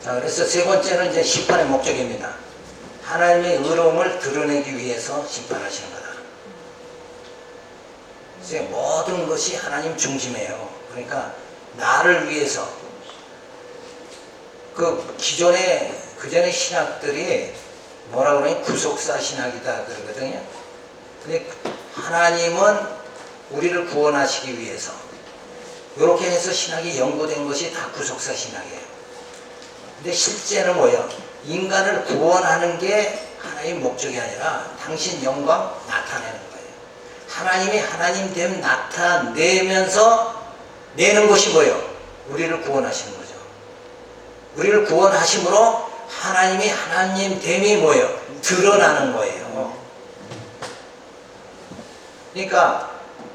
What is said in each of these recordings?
자, 그래서 세 번째는 이제 심판의 목적입니다. 하나님의 의로움을 드러내기 위해서 심판하시는 거다. 그래서 모든 것이 하나님 중심이에요. 그러니까 나를 위해서 그전에 신학들이 뭐라 그러냐, 구속사 신학이다 그러거든요. 근데 하나님은 우리를 구원하시기 위해서 이렇게 해서 신학이 연구된 것이 다 구속사 신학이에요. 근데 실제는 뭐예요? 인간을 구원하는 게 하나님 목적이 아니라 당신 영광 나타내는 거예요. 하나님이 하나님됨 나타내면서 내는 것이 뭐예요? 우리를 구원하시는 거죠. 우리를 구원하심으로 하나님이 하나님됨이 뭐예요? 드러나는 거예요. 그러니까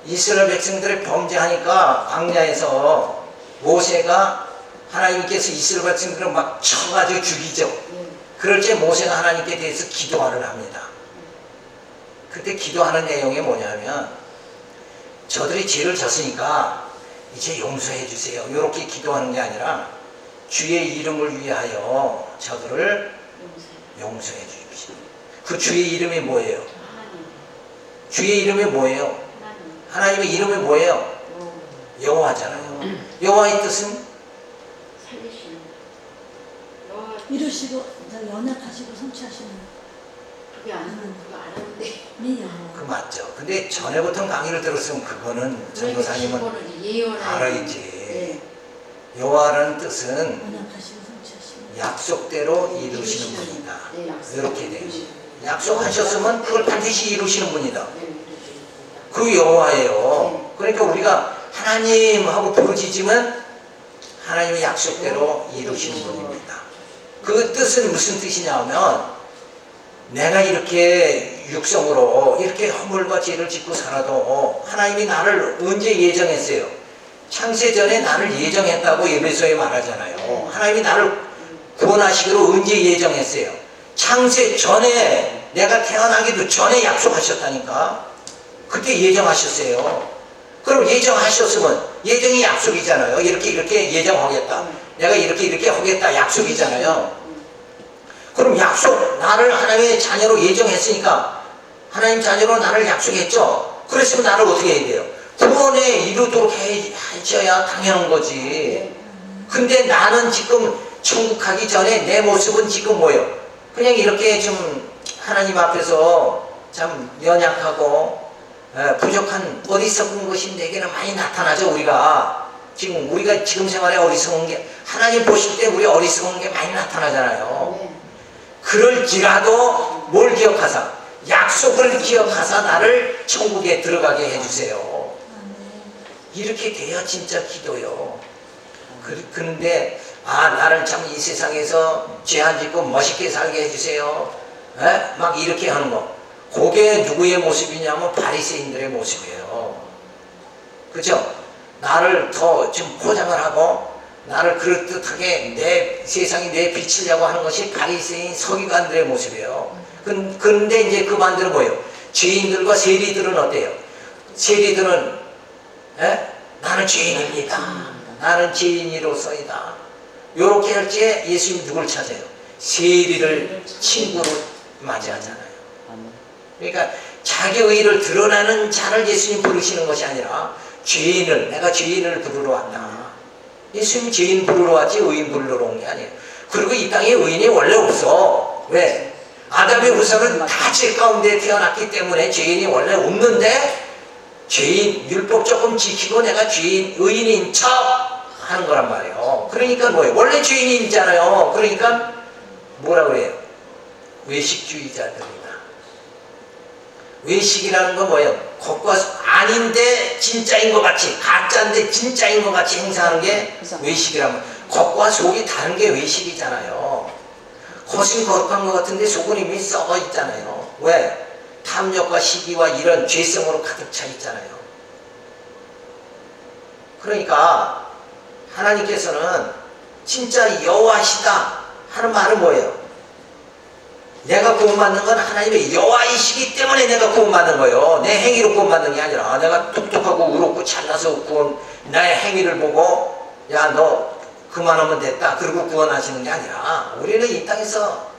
이스라엘 백성들이 범죄하니까 광야에서 모세가 하나님께서 이스라엘 백성들을 막 쳐가지고 죽이죠. 그럴 때 모세가 하나님께 대해서 기도를 합니다. 그때 기도하는 내용이 뭐냐면 저들이 죄를 졌으니까 이제 용서해 주세요. 이렇게 기도하는 게 아니라 주의 이름을 위하여 저들을 용서해 주십시오. 그 주의 이름이 뭐예요? 주의 이름이 뭐예요? 하나님의 이름이 뭐예요? 여호와잖아요. 여호와의 뜻은 이루시고 연약하시고 성취하시는 그게 그거 알았는데. 그 맞죠. 근데 전에부터 강의를 들었으면 그거는 전도사님은 알아야지. 여호와라는 뜻은 연약하시고 성취하시는 약속대로 이루시는 분이다. 이렇게 돼요. 약속하셨으면 그걸 반드시 이루시는 분이다. 그 여호와예요. 그러니까 우리가 하나님 하고 부르짖으면 하나님의 약속대로 이루시는 분입니다. 그 뜻은 무슨 뜻이냐면 내가 이렇게 육성으로 이렇게 허물과 죄를 짓고 살아도 하나님이 나를 언제 예정했어요? 창세 전에 나를 예정했다고 에베소에 말하잖아요. 하나님이 나를 구원하시기로 언제 예정했어요? 창세 전에, 내가 태어나기도 전에 약속하셨다니까. 그때 예정하셨어요. 그럼 예정하셨으면 예정이 약속이잖아요. 이렇게 예정하겠다. 내가 이렇게 하겠다 약속이잖아요. 그럼 약속, 나를 하나님의 자녀로 예정했으니까 하나님 자녀로 나를 약속했죠. 그랬으면 나를 어떻게 해야 돼요? 구원에 이루도록 해줘야 당연한 거지. 근데 나는 지금 천국 가기 전에 내 모습은 지금 뭐예요? 그냥 이렇게 좀 하나님 앞에서 참 연약하고 부족한 어리석은 것이 내게는 많이 나타나죠. 우리가 지금 생활에 어리석은 게, 하나님 보실 때 우리 어리석은 게 많이 나타나잖아요. 그럴지라도 뭘 기억하사? 약속을 기억하사 나를 천국에 들어가게 해주세요. 이렇게 돼야 진짜 기도요. 그런데 나를 참 이 세상에서 죄 안 짓고 멋있게 살게 해주세요. 막 이렇게 하는 거. 그게 누구의 모습이냐면 바리새인들의 모습이에요. 그죠? 나를 더 좀 포장을 하고 나를 그럴듯하게 내 세상이 내비치려고 하는 것이 바리새인 서기관들의 모습이에요. 그런데 이제 그 반대로 뭐예요? 죄인들과 세리들은 어때요? 세리들은 나는 죄인입니다. 나는 죄인이로서이다. 요렇게 할 때 예수님이 누굴 찾아요? 세리를 친구로 맞이하잖아요. 그러니까 자기 의를 드러나는 자를 예수님 부르시는 것이 아니라 내가 죄인을 부르러 왔다. 예수님이 죄인 부르러 왔지 의인 부르러 온 게 아니에요. 그리고 이 땅에 의인이 원래 없어. 왜? 아담의 후손은 다 죄 가운데 태어났기 때문에 죄인이 원래 없는데 죄인, 율법 조금 지키고 내가 의인인 척 하는 거란 말이에요. 그러니까 뭐예요? 원래 죄인이잖아요. 그러니까 뭐라 그래요? 외식주의자들이다. 외식이라는 건 뭐예요? 겉과 아닌데 진짜인 것 같이, 가짜인데 진짜인 것 같이 행사하는 게 외식이라면, 겉과 속이 다른 게 외식이잖아요. 겉은 거룩한 것 같은데 속은 이미 썩어 있잖아요. 왜? 탐욕과 시기와 이런 죄성으로 가득 차 있잖아요. 그러니까 하나님께서는 진짜 여호와시다 하는 말은 뭐예요? 내가 구원받는 건 하나님의 여호와이시기 때문에 내가 구원받는 거예요. 내 행위로 구원받는 게 아니라 내가 똑똑하고 의롭고 잘나서 구원, 나의 행위를 보고 야 너 그만하면 됐다 그리고 구원하시는 게 아니라 우리는 이 땅에서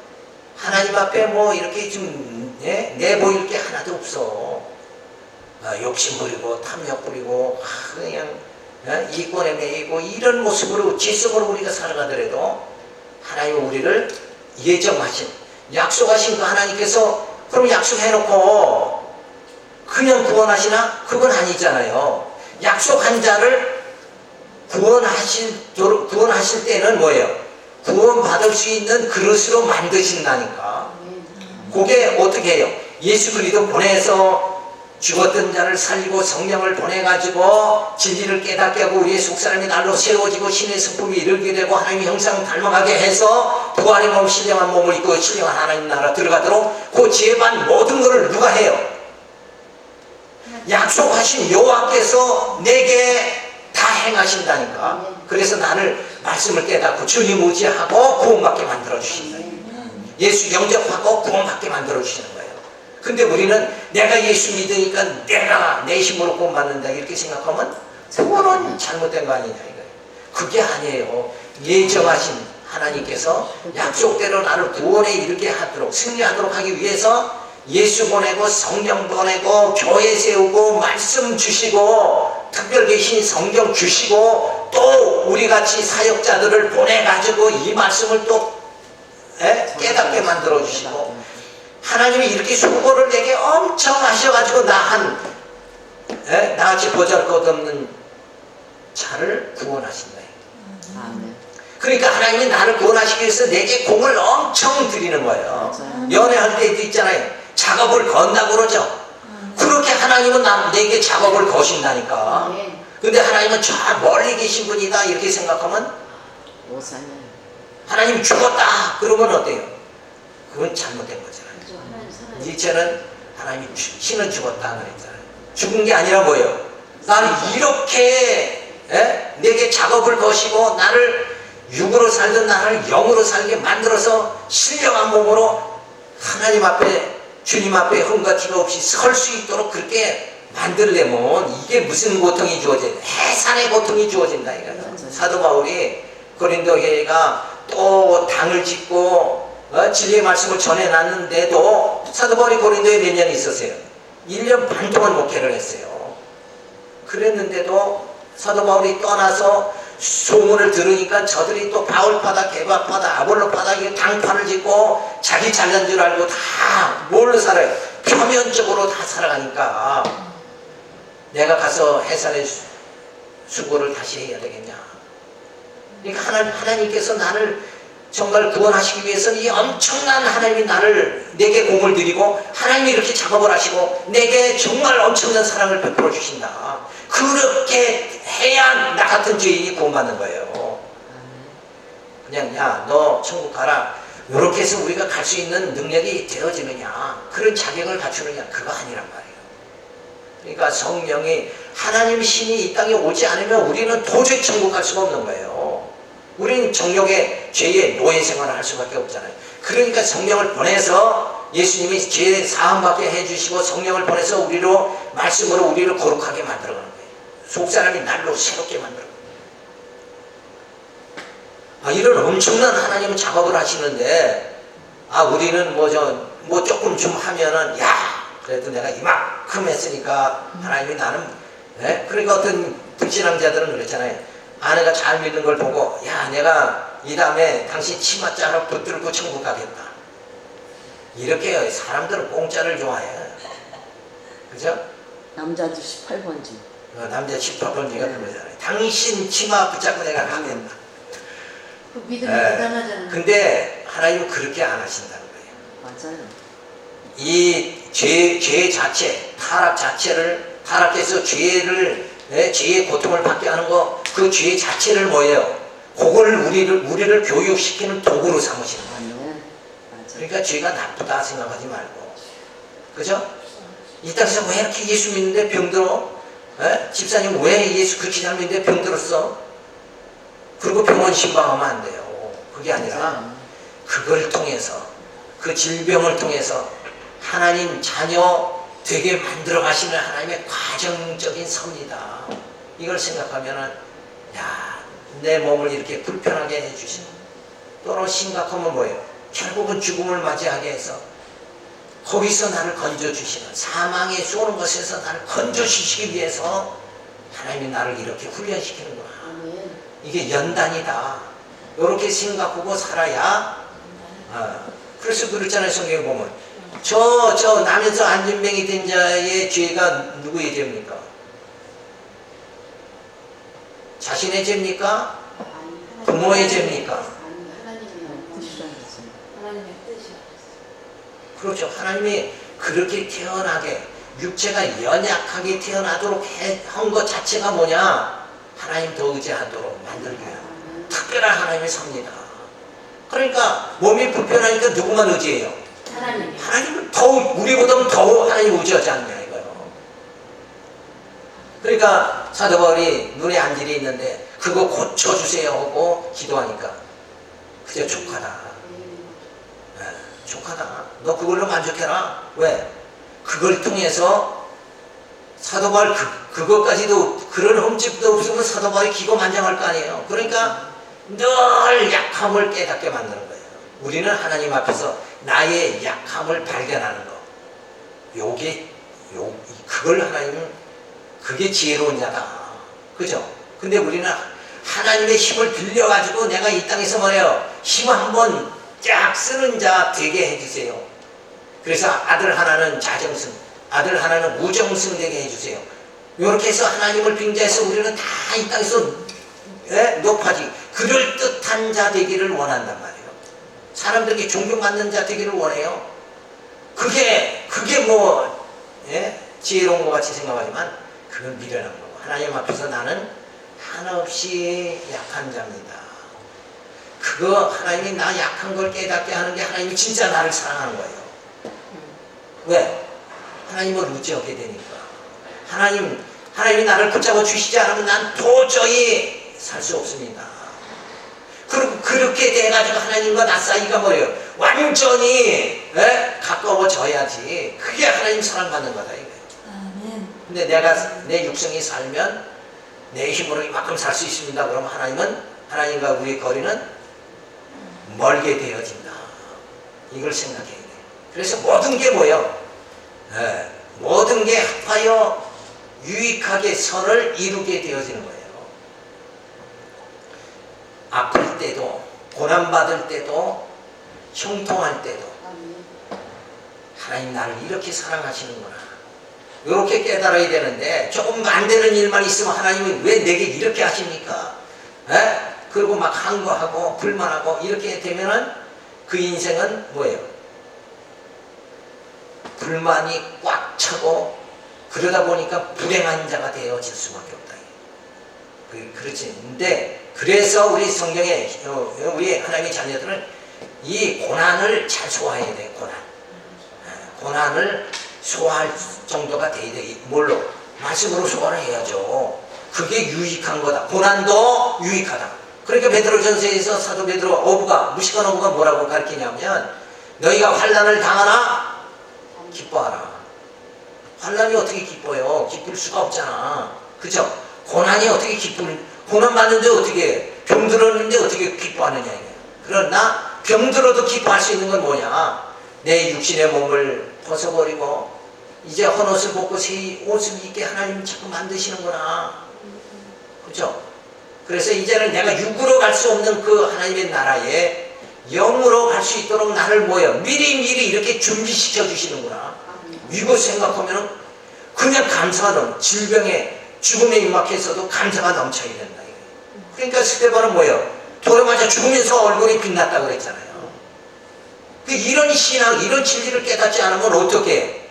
하나님 앞에 뭐 이렇게 좀 내보일 게 하나도 없어. 욕심 부리고 탐욕 부리고 그냥 이권에 매이고 이런 모습으로 지성으로 우리가 살아가더라도 하나님은 우리를 예정하신 약속하신 그 하나님께서 그럼 약속해놓고 그냥 구원하시나? 그건 아니잖아요. 약속한 자를 구원하실 때는 뭐예요? 구원받을 수 있는 그릇으로 만드신다니까. 그게 어떻게 해요? 예수 그리스도 보내서 죽었던 자를 살리고 성령을 보내가지고 진리를 깨닫게 하고 우리의 속사람이 날로 세워지고 신의 성품이 이르게 되고 하나님의 형상을 닮아가게 해서 부활의 몸 신령한 몸을 입고 신령한 하나님 나라 들어가도록 그 지혜반 모든 것을 누가 해요? 약속하신 여호와께서 내게 다 행하신다니까. 그래서 나를 말씀을 깨닫고 주님 의지하고 구원받게 만들어 주신다. 예수 영접하고 구원받게 만들어 주시는 거예요. 근데 우리는 내가 예수 믿으니까 내가 내 힘으로 구원받는다 이렇게 생각하면 그거는 잘못된 거 아니냐 이거예요. 그게 아니에요. 예정하신 하나님께서 약속대로 나를 구원에 이르게 하도록 승리하도록 하기 위해서 예수 보내고 성령 보내고 교회 세우고 말씀 주시고 특별 계신 성경 주시고 또 우리같이 사역자들을 보내가지고 이 말씀을 또 깨닫게 만들어 주시고 하나님이 이렇게 수고를 내게 엄청 하셔가지고 나같이 보잘것없는 자를 구원하신다. 그러니까 하나님이 나를 구원하시기 위해서 내게 공을 엄청 드리는 거예요. 연애할 때도 있잖아요. 작업을 건다고 그러죠. 그렇게 하나님은 내게 작업을 거신다니까. 근데 하나님은 저 멀리 계신 분이다 이렇게 생각하면 하나님 죽었다 그러면 어때요? 그건 잘못된 거잖아요. 니체는 하나님 신은 죽었다 그랬잖아요. 죽은 게 아니라 뭐예요? 나를 이렇게 내게 작업을 거시고 나를 육으로 살던 나를 영으로 살게 만들어서 신령한 몸으로 하나님 앞에 주님 앞에 흠과 티가 없이 설 수 있도록 그렇게 만들려면 이게 무슨 고통이 주어진다? 해산의 고통이 주어진다 이거예요. 사도 바울이 고린도 교회가 또 당을 짓고 진리의 말씀을 전해놨는데도 사도 바울이 고린도에 몇 년 있었어요? 1년 반 동안 목회를 했어요. 그랬는데도 사도 바울이 떠나서 소문을 들으니까 저들이 또 바울파다 개바파다 아볼로파다 당파를 짓고 자기 잘난 줄 알고 다 뭘로 살아요? 표면적으로 다 살아가니까 내가 가서 해산의 수고를 다시 해야 되겠냐. 그러니까 하나님께서 나를 정말 구원하시기 위해서는 이 엄청난 하나님이 내게 공을 들이고 하나님이 이렇게 작업을 하시고 내게 정말 엄청난 사랑을 베풀어 주신다. 그렇게 해야 나 같은 죄인이 구원받는 거예요. 그냥 야 너 천국 가라 이렇게 해서 우리가 갈 수 있는 능력이 되어지느냐 그런 자격을 갖추느냐 그거 아니란 말이에요. 그러니까 성령이 하나님 신이 이 땅에 오지 않으면 우리는 도저히 천국 갈 수가 없는 거예요. 우리는 정욕의 죄의 노예 생활을 할 수밖에 없잖아요. 그러니까 성령을 보내서 예수님이 죄 사함받게 해주시고 성령을 보내서 우리로 말씀으로 우리를 거룩하게 만들어가는 거예요. 속사람이 날로 새롭게 만들어. 이런 엄청난 하나님은 작업을 하시는데 우리는 뭐 조금 좀 하면은 그래도 내가 이만큼 했으니까 하나님이 나는 그러니까 어떤 불신앙자들은 그랬잖아요. 아내가 잘 믿는 걸 보고 내가 이 다음에 당신 치맛자를 붙들고 천국 가겠다. 이렇게 사람들은 공짜를 좋아해. 그죠? 남자도 18번지. 남자 18번지가 그러잖아요. 당신 치마 붙잡고 내가 가겠다. 그 믿음이 대단하잖아요. 근데 하나님은 그렇게 안 하신다는 거예요. 맞아요. 이 죄 자체, 타락 자체를 타락해서 죄의 고통을 받게 하는 거, 그 죄 자체를 뭐예요? 그걸 우리를 교육시키는 도구로 삼으시는 거예요. 그러니까 죄가 나쁘다 생각하지 말고, 그죠? 이 땅에서 왜 이렇게 예수 믿는데 병들어? 집사님 왜 예수 그렇게 잘 믿는데 병들었어? 그리고 병원 신방하면 안 돼요. 그게 아니라 그걸 통해서 그 질병을 통해서 하나님 자녀 되게 만들어 가시는 하나님의 과정적인 섭니다. 이걸 생각하면은 내 몸을 이렇게 불편하게 해주시는, 또는 심각하면 뭐예요? 결국은 죽음을 맞이하게 해서 거기서 나를 건져주시는, 사망에 쏘는 것에서 나를 건져주시기 위해서 하나님이 나를 이렇게 훈련시키는구나. 아멘. 이게 연단이다. 이렇게 생각하고 살아야. 그래서 그렇잖아요. 성경에 보면 저 남에서 안진뱅이 된 자의 죄가 누구의 죄입니까? 자신의 죄입니까? 아니, 부모의 죄입니까? 아니, 하나님의 뜻이야. 그렇죠. 하나님이 그렇게 태어나게, 육체가 연약하게 태어나도록 한 것 자체가 뭐냐? 하나님 더 의지하도록 만들기 위한 특별한 하나님의 섭니다. 그러니까 몸이 불편하니까 누구만 의지해요? 하나님. 하나님은 더욱, 우리보다 더욱 하나님 의지하지 않냐 이거요. 그러니까 사도 바울이 눈에 안질이 있는데 그거 고쳐주세요 하고 기도하니까 그저 족하다. 족하다. 너 그걸로 만족해라. 왜? 그걸 통해서 사도 바울 그것까지도, 그런 흠집도 없으면 사도 바울이 기고만장할 거 아니에요. 그러니까 늘 약함을 깨닫게 만드는 거예요. 우리는 하나님 앞에서 나의 약함을 발견하는 거. 그걸 하나님은, 그게 지혜로운 자다. 그죠? 근데 우리는 하나님의 힘을 빌려가지고 내가 이 땅에서 뭐예요? 힘 한번 쫙 쓰는 자 되게 해주세요. 그래서 아들 하나는 자정승, 아들 하나는 우정승 되게 해주세요. 이렇게 해서 하나님을 빙자해서 우리는 다 이 땅에서 높아지, 그럴듯한 자 되기를 원한단 말이에요. 사람들에게 존경받는 자 되기를 원해요. 그게 뭐 지혜로운 것 같이 생각하지만 그건 미련한 거고, 하나님 앞에서 나는 한없이 약한 자입니다. 그거 하나님이 나 약한 걸 깨닫게 하는 게 하나님이 진짜 나를 사랑하는 거예요. 왜? 하나님을 의지하게 되니까. 하나님이 나를 붙잡아 주시지 않으면 난 도저히 살 수 없습니다. 그리고 그렇게 돼가지고 하나님과 나 사이가 뭐예요? 완전히 가까워져야지. 그게 하나님 사랑받는 거다 이거예요. 아멘. 근데 내 육성이 살면 내 힘으로 이만큼 살 수 있습니다. 그러면 하나님과 우리의 거리는 멀게 되어진다. 이걸 생각해야 돼. 그래서 모든 게 뭐예요? 모든 게 합하여 유익하게 선을 이루게 되어지는 거예요. 아플 때도, 고난받을 때도, 형통할 때도 하나님 나를 이렇게 사랑하시는구나. 이렇게 깨달아야 되는데, 조금 안 되는 일만 있으면 하나님은 왜 내게 이렇게 하십니까? 그리고 막 항거하고 불만하고 이렇게 되면은 그 인생은 뭐예요? 불만이 꽉 차고 그러다 보니까 불행한 자가 되어질 수밖에 없다. 그렇지. 근데 그래서 우리 성경에 우리 하나님의 자녀들은 이 고난을 잘 소화해야 돼. 고난을 소화할 정도가 돼야 돼. 뭘로? 말씀으로 소화를 해야죠. 그게 유익한 거다. 고난도 유익하다. 그러니까 베드로전서에서 사도 베드로 어부가, 무식한 어부가 뭐라고 가르치냐면, 너희가 환난을 당하나 기뻐하라. 환난이 어떻게 기뻐요? 기쁠 수가 없잖아. 그죠? 고난이 어떻게 고난 받는데 어떻게, 병 들었는데 어떻게 기뻐하느냐 이게. 그러나 병 들어도 기뻐할 수 있는 건 뭐냐? 내 육신의 몸을 벗어버리고 이제 헌옷을 벗고 새 옷을 입게 하나님이 자꾸 만드시는구나. 그죠? 그래서 이제는 내가 육으로 갈 수 없는 그 하나님의 나라에 영으로 갈 수 있도록 나를 미리 이렇게 준비시켜 주시는구나. 이거 생각하면 그냥 감사가 넘어. 질병에, 죽음에 임박해서도 감사가 넘쳐야 된다. 그러니까 스데반은 돌에 맞아 죽으면서 얼굴이 빛났다고 그랬잖아요. 이런 신앙, 이런 진리를 깨닫지 않으면 어떻게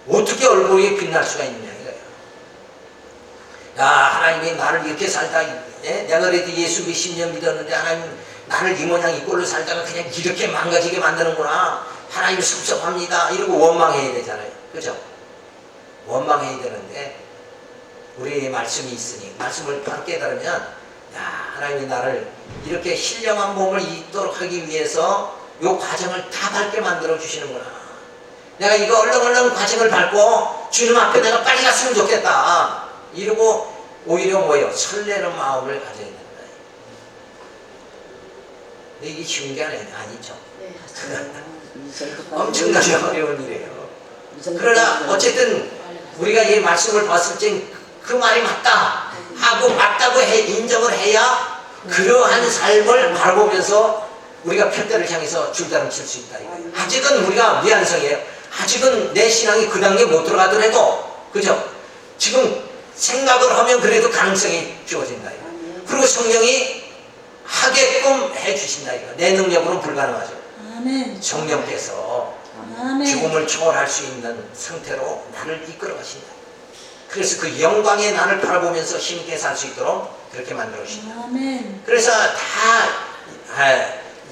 얼굴이 빛날 수가 있느냐 이거예요. 야, 하나님이 나를 이렇게 살다, 내가 그래도 예수 몇십 년 믿었는데 하나님 나를 이 모양 이 꼴로 살다가 그냥 이렇게 망가지게 만드는구나. 하나님 섭섭합니다. 이러고 원망해야 되잖아요. 그죠? 원망해야 되는데 우리의 말씀이 있으니 말씀을 바로 깨달으면, 야, 하나님이 나를 이렇게 신령한 몸을 입도록 하기 위해서 요 과정을 다 밟게 만들어 주시는구나. 내가 이거 얼렁얼렁 과정을 밟고 주님 앞에 내가 빨리 갔으면 좋겠다. 이러고 오히려 설레는 마음을 가져야 된다. 근데 이게 쉬운 게 아니죠. 네. 엄청나게 어려운 일이에요. 그러나 어쨌든 우리가 이 말씀을 봤을 때 그 말이 맞다 하고 맞다고 인정을 해야 그러한 삶을 바라보면서 우리가 편대를 향해서 줄다름 칠 수 있다. 이거예요. 아직은 우리가 미완성이에요. 아직은 내 신앙이 그 단계에 못 들어가더라도, 그죠? 지금 생각을 하면 그래도 가능성이 주어진다. 이거예요. 그리고 성령이 하게끔 해주신다. 이거. 내 능력으로는 불가능하죠. 아멘. 성령께서 아멘. 죽음을 초월할 수 있는 상태로 나를 이끌어 가신다. 그래서 그 영광의 나를 바라보면서 힘있게 살 수 있도록 그렇게 만들어 주신다. 아멘. 그래서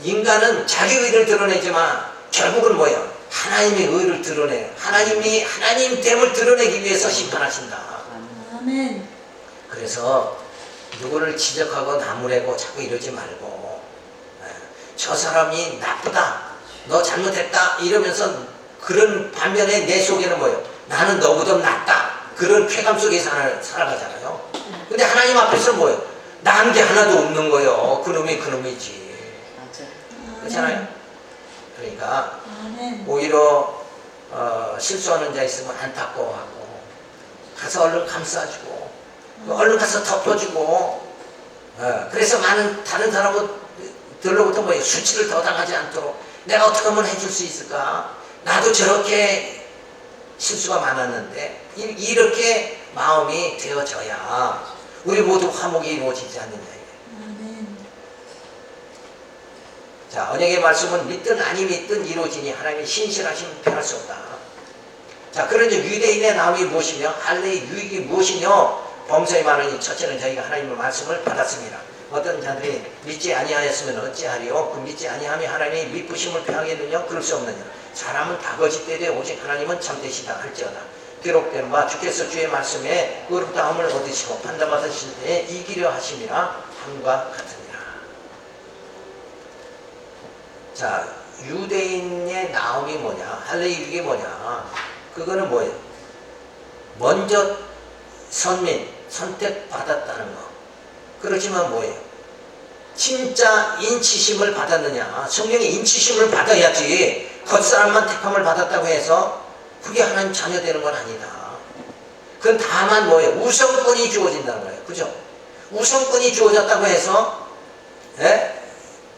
인간은 자기 의를 드러내지만 결국은 뭐예요? 하나님의 의를 드러내요. 하나님 됨을 드러내기 위해서 심판하신다. 아멘. 그래서 누구를 지적하고 나무래고 자꾸 이러지 말고, 저 사람이 나쁘다, 너 잘못했다 이러면서, 그런 반면에 내 속에는 뭐예요? 나는 너보다 낫다, 그런 쾌감 속에 살아가잖아요. 근데 하나님 앞에서는 뭐예요? 나은 게 하나도 없는 거예요. 그놈이 그놈이지. 그렇잖아요. 그러니까 아멘. 오히려 실수하는 자 있으면 안타까워하고 가서 얼른 감싸주고 얼른 가서 덮어주고, 그래서 많은 다른 사람들로부터 뭐예요? 수치를 더 당하지 않도록 내가 어떻게 하면 해줄 수 있을까? 나도 저렇게 실수가 많았는데, 이렇게 마음이 되어져야 우리 모두 화목이 이루어지지 않느냐. 아멘. 자, 언약의 말씀은 믿든 아니 믿든 이루어지니 하나님의 신실하심은 변할 수 없다. 자, 그런데 유대인의 나음이 무엇이며 할례의 유익이 무엇이며 범사에 많으니 첫째는 저희가 하나님의 말씀을 받았습니다. 어떤 자들이 믿지 아니하였으면 어찌하리요? 그 믿지 아니하며 하나님의 미쁘심을 표하겠느냐? 그럴 수 없느냐? 사람은 다 거짓되되 오직 하나님은 참되시다 할지어다. 기록된 바 주께서 주의 말씀에 의롭다함을 얻으시고 판단받으실 때에 이기려 하심이라 함과 같으니라. 자, 유대인의 나음이 뭐냐? 할례의 유익이 뭐냐? 그거는 뭐예요? 먼저 선택받았다는 거. 그렇지만 뭐예요? 진짜 인치심을 받았느냐? 성령의 인치심을 받아야지 겉사람만 택함을 받았다고 해서 그게 하나님 자녀 되는 건 아니다. 그건 다만 뭐예요? 우선권이 주어진다는 거예요. 그죠? 우선권이 주어졌다고 해서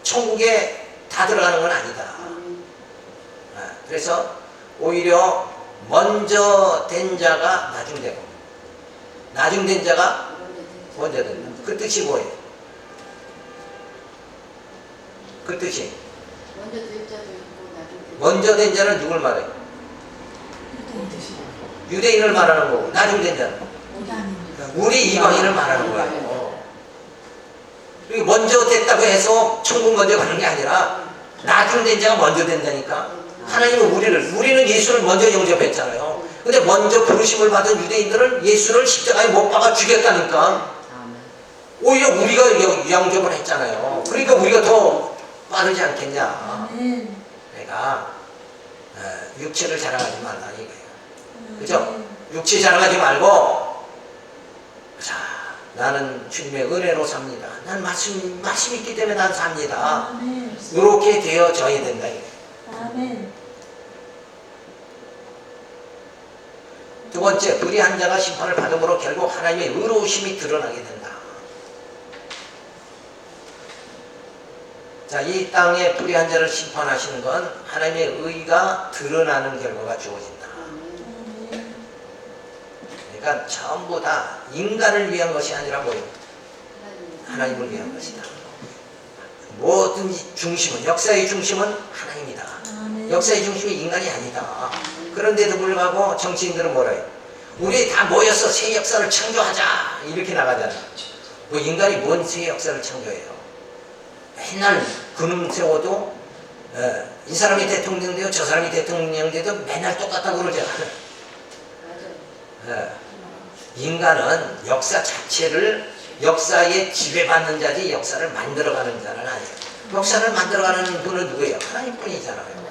천국에 다 들어가는 건 아니다. 그래서 오히려 먼저 된 자가 나중되고 나중된 자가 먼저 된다. 그 뜻이 뭐예요? 그 뜻이 먼저 된 자도 있고 나중에 먼저 된 자는 누굴 말해요? 유대인을 말하는 거고, 나중된 자는 우리 이방인을 말하는 거예요. 그리고 먼저 됐다고 해서 천국 먼저 가는 게 아니라 나중된 자가 먼저 된다니까. 하나님은 우리는 예수를 먼저 영접했잖아요. 근데 먼저 부르심을 받은 유대인들은 예수를 십자가에 못 박아 죽였다니까. 오히려 우리가 영접을 했잖아요. 그러니까 우리가 더 빠르지 않겠냐. 내가 육체를 자랑하지 말라 이거예요. 그죠? 육체 자랑하지 말고, 자, 나는 주님의 은혜로 삽니다. 난 말씀이 있기 때문에 난 삽니다. 이렇게 되어져야 된다 이거예요. 아멘. 두 번째, 불의한 자가 심판을 받음으로 결국 하나님의 의로우심이 드러나게 된다. 자, 이 땅에 불의한 자를 심판하시는 건 하나님의 의가 드러나는 결과가 주어진다. 그러니까 전부 다 인간을 위한 것이 아니라 뭐예요? 하나님을 위한 것이다. 모든 중심은, 역사의 중심은 하나님이다. 역사의 중심이 인간이 아니다. 그런데도 불구하고 정치인들은 뭐라 해요? 우리 다 모여서 새 역사를 창조하자 이렇게 나가잖아. 뭐 인간이 뭔 새 역사를 창조해요? 맨날 그놈 세워도 이 사람이 대통령 되고 저 사람이 대통령 돼도 맨날 똑같다고 그러잖아. 인간은 역사 자체를, 역사에 지배받는 자지 역사를 만들어가는 자는 아니에요. 역사를 만들어가는 분은 누구예요? 하나님뿐이잖아요.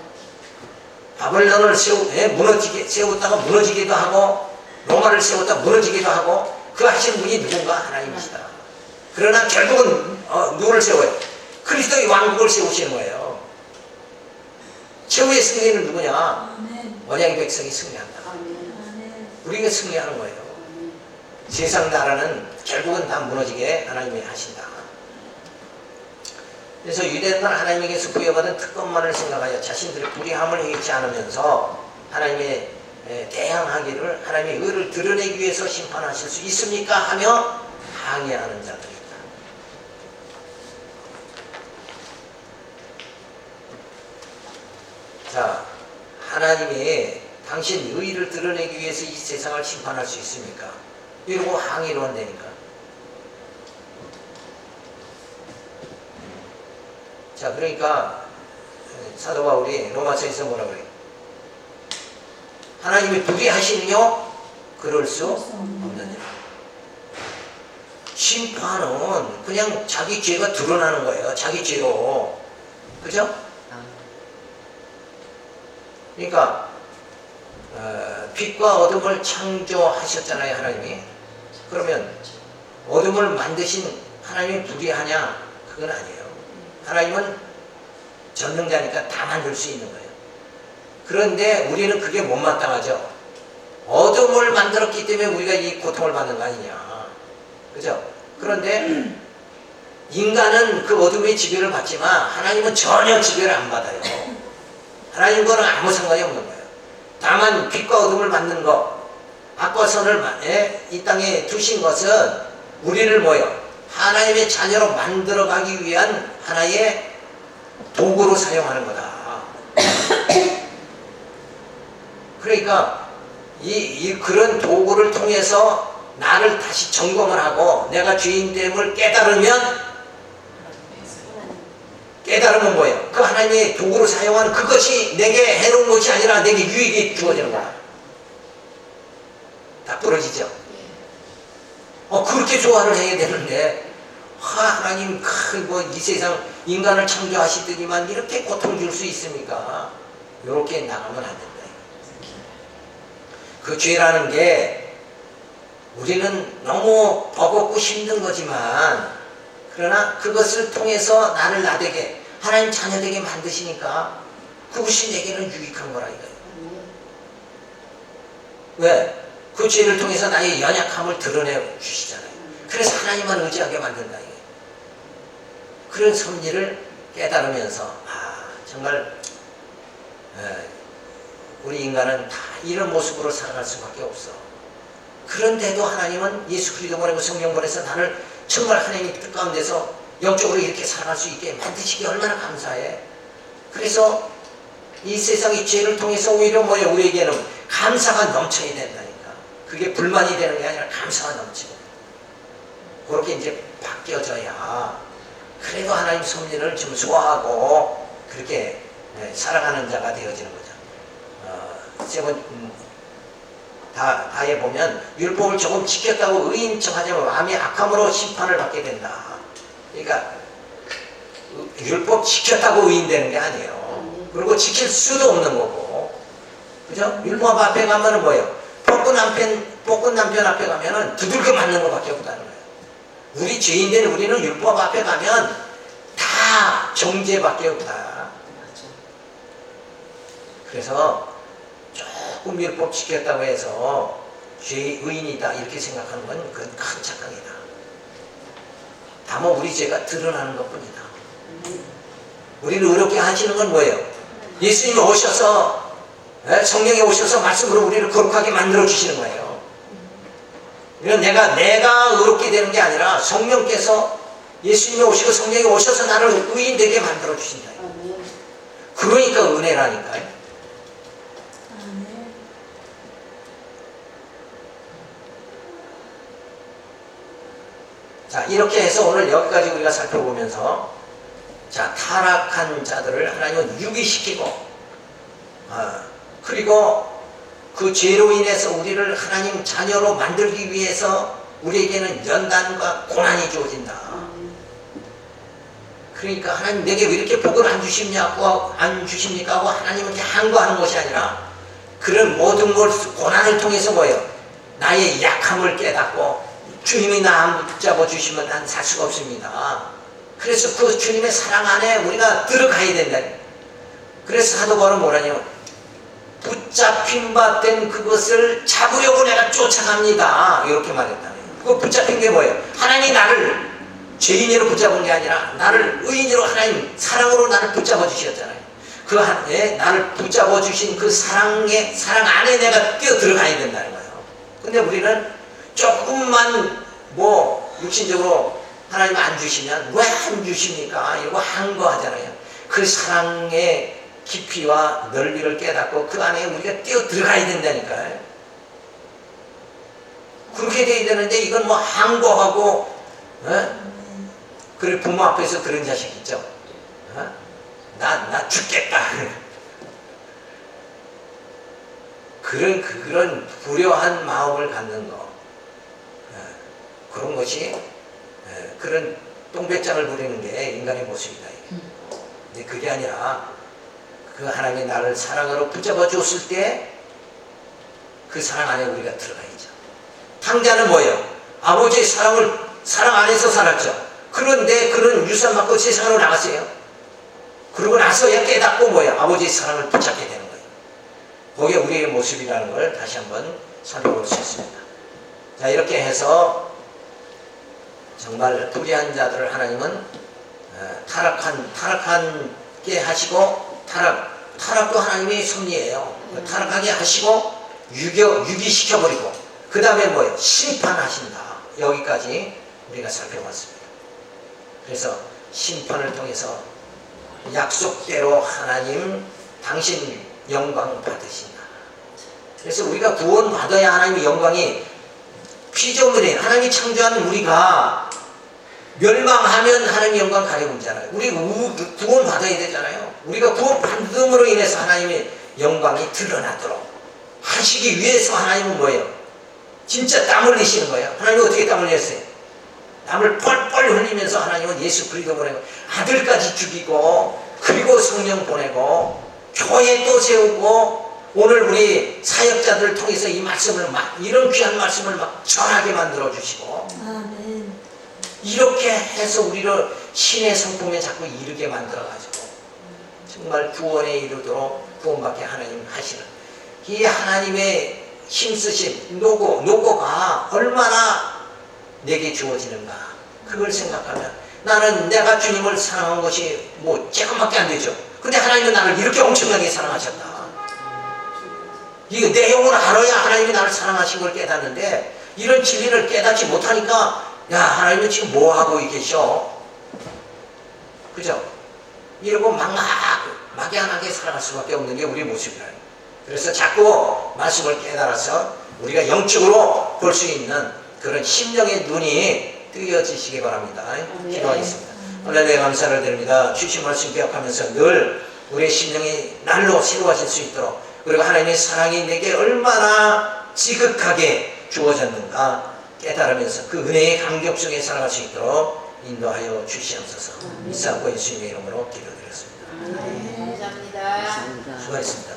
바벨론을 세웠다가 무너지기도 하고, 로마를 세웠다가 무너지기도 하고, 그 하시는 분이 누군가? 하나님이시다. 그러나 결국은 누구를 세워요? 그리스도의 왕국을 세우시는 거예요. 최후의 승리는 누구냐? 아멘. 언약의 백성이 승리한다. 아멘. 우리가 승리하는 거예요. 세상 나라는 결국은 다 무너지게 하나님이 하신다. 그래서 유대인은 하나님에게서 부여받은 특권만을 생각하여 자신들의 불의함을 해결치 않으면서 하나님의 대항하기를, 하나님의 의를 드러내기 위해서 심판하실 수 있습니까? 하며 항의하는 자들이다. 자, 하나님이 당신 의를 드러내기 위해서 이 세상을 심판할 수 있습니까? 이러고 항의를 한다니까. 자, 그러니까 사도 바울이 로마서에서 뭐라 그래요? 하나님이 불의하시느뇨? 그럴 수 없느니라. 심판은 그냥 자기 죄가 드러나는 거예요. 자기 죄로. 그죠? 그러니까 빛과 어둠을 창조하셨잖아요, 하나님이. 그러면 어둠을 만드신 하나님이 불의하냐? 그건 아니에요. 하나님은 전능자니까 다 만들 수 있는 거예요. 그런데 우리는 그게 못마땅하죠. 어둠을 만들었기 때문에 우리가 이 고통을 받는 거 아니냐. 그죠? 그런데 인간은 그 어둠의 지배를 받지만 하나님은 전혀 지배를 안 받아요. 하나님과는 아무 상관이 없는 거예요. 다만 빛과 어둠을 만든 것, 악과 선을 이 땅에 두신 것은 우리를 뭐요? 하나님의 자녀로 만들어가기 위한 하나의 도구로 사용하는 거다. 그러니까 그런 도구를 통해서 나를 다시 점검을 하고 내가 죄인됨을 깨달으면 뭐예요? 그 하나님의 도구로 사용하는 그것이 내게 해로운 것이 아니라 내게 유익이 주어지는 거야. 다 부러지죠? 그렇게 조화를 해야 되는데 하나님 이 세상 인간을 창조하시더니만 이렇게 고통 줄 수 있습니까? 이렇게 나가면 안 된다. 그 죄라는 게 우리는 너무 버겁고 힘든 거지만 그러나 그것을 통해서 나를 나되게 하나님 자녀되게 만드시니까 그것이 내게는 유익한 거라 이거예요. 왜? 그 죄를 통해서 나의 연약함을 드러내 주시잖아요. 그래서 하나님만 의지하게 만든다 이거예요. 그런 섭리를 깨달으면서 정말 우리 인간은 다 이런 모습으로 살아갈 수밖에 없어. 그런데도 하나님은 예수 그리스도 보내고 성령 보내서 나를 정말 하나님의 뜻 가운데서 영적으로 이렇게 살아갈 수 있게 만드시기 얼마나 감사해. 그래서 이 세상의 죄를 통해서 오히려 뭐예요? 우리에게는 감사가 넘쳐야 된다니까. 그게 불만이 되는 게 아니라 감사가 넘치고 그렇게 이제 바뀌어져야 그래도 하나님 섭리를 좀 소화하고 그렇게 살아가는 자가 되어지는 거죠. 다에 보면 율법을 조금 지켰다고 의인 척하자면 마음이 악함으로 심판을 받게 된다. 그러니까 율법 지켰다고 의인되는 게 아니에요. 그리고 지킬 수도 없는 거고, 그죠? 율법 앞에 가면은 뭐예요? 볶은 남편 앞에 가면은 두들겨 맞는 것밖에 없다는 거예요. 우리 죄인들 우리는 율법 앞에 가면 다 정죄밖에 없다. 그래서 조금 율법 지켰다고 해서 죄의 의인이다 이렇게 생각하는 건 그건 큰 착각이다. 다만 우리 죄가 드러나는 것뿐이다. 우리를 의롭게 하시는 건 뭐예요? 예수님이 오셔서 성령이 오셔서 말씀으로 우리를 거룩하게 만들어 주시는 거예요. 이건 내가 의롭게 되는 게 아니라 성령께서 예수님이 오시고 성령이 오셔서 나를 의인 되게 만들어 주신다. 그러니까 은혜라니까요. 자, 이렇게 해서 오늘 여기까지 우리가 살펴보면서 자, 타락한 자들을 하나님은 유기시키고 그리고 그 죄로 인해서 우리를 하나님 자녀로 만들기 위해서 우리에게는 연단과 고난이 주어진다. 그러니까 하나님 내게 왜 이렇게 복을 안 주십니까 하고 하나님한테 항거하는 것이 아니라 그런 모든 걸 고난을 통해서 뭐예요? 나의 약함을 깨닫고 주님이 나 안 붙잡아 주시면 난 살 수가 없습니다. 그래서 그 주님의 사랑 안에 우리가 들어가야 된다. 그래서 사도 바울은 뭐라냐면 붙잡힌 바 된 그것을 잡으려고 내가 쫓아갑니다. 이렇게 말했다네요. 그 붙잡힌 게 뭐예요? 하나님이 나를 죄인으로 붙잡은 게 아니라 나를 의인으로 하나님 사랑으로 나를 붙잡아 주셨잖아요. 나를 붙잡아 주신 그 사랑 안에 내가 뛰어 들어가야 된다는 거예요. 근데 우리는 조금만 육신적으로 하나님 안 주시면 왜 안 주십니까? 이러고 항거하잖아요. 그 사랑의 깊이와 넓이를 깨닫고 그 안에 우리가 뛰어 들어가야 된다니까요. 그렇게 돼야 되는데 이건 항거하고 그래 부모 앞에서 그런 자식 있죠. 나 죽겠다. 그런 불효한 마음을 갖는 거. 그런 것이 그런 똥배짱을 부리는 게 인간의 모습이다. 근데 그게 아니라 그 하나님이 나를 사랑으로 붙잡아 줬을 때 그 사랑 안에 우리가 들어가야죠. 탕자는 뭐예요? 아버지의 사랑 안에서 살았죠. 그런데 그런 유산 받고 세상으로 나갔어요. 그러고 나서야 깨닫고 아버지의 사랑을 붙잡게 되는 거예요. 그게 우리의 모습이라는 걸 다시 한번 살펴볼 수 있습니다. 자, 이렇게 해서 정말 불의한 자들을 하나님은 타락하게 하시고 타락도 하나님의 섭리예요. 타락하게 하시고 유기시켜버리고 그 다음에 심판하신다. 여기까지 우리가 살펴봤습니다. 그래서 심판을 통해서 약속대로 하나님 당신 영광 받으신다. 그래서 우리가 구원 받아야 하나님의 영광이 피조물인 하나님이 창조한 우리가 멸망하면 하나님의 영광 가려보잖아요. 우리 구원 받아야 되잖아요. 우리가 구원 받음으로 인해서 하나님의 영광이 드러나도록 하시기 위해서 하나님은 뭐예요? 진짜 땀 흘리시는 거예요. 하나님은 어떻게 땀 흘렸어요? 땀을 뻘뻘 흘리면서 하나님은 예수 그리스도 보내고 아들까지 죽이고 그리고 성령 보내고 교회 또 세우고 오늘 우리 사역자들을 통해서 이 말씀을 이런 귀한 말씀을 전하게 만들어 주시고 아멘. 이렇게 해서 우리를 신의 성품에 자꾸 이르게 만들어 가지고 정말 구원에 이르도록 구원받게 하나님 하시는 이 하나님의 힘쓰신 노고가 얼마나 내게 주어지는가 그걸 생각하면 나는 내가 주님을 사랑한 것이 조금밖에 안 되죠. 근데 하나님은 나를 이렇게 엄청나게 사랑하셨다. 이거 내용을 알아야 하나님이 나를 사랑하신 걸 깨닫는데 이런 진리를 깨닫지 못하니까 야 하나님은 지금 뭐하고 계셔? 그죠? 이러고 막연하게 살아갈 수밖에 없는 게 우리의 모습이라요. 그래서 자꾸 말씀을 깨달아서 우리가 영적으로 볼 수 있는 그런 심령의 눈이 뜨여지시기 바랍니다. 기도하겠습니다. 하나님의 감사를 드립니다. 주신 말씀 기억하면서 늘 우리의 심령이 날로 새로워질 수 있도록 그리고 하나님의 사랑이 내게 얼마나 지극하게 주어졌는가 깨달으면서 그 은혜의 감격 속에 살아갈 수 있도록 인도하여 주시옵소서. 이사고 예수님의 이름으로 기도드렸습니다. 감사합니다. 수고하셨습니다.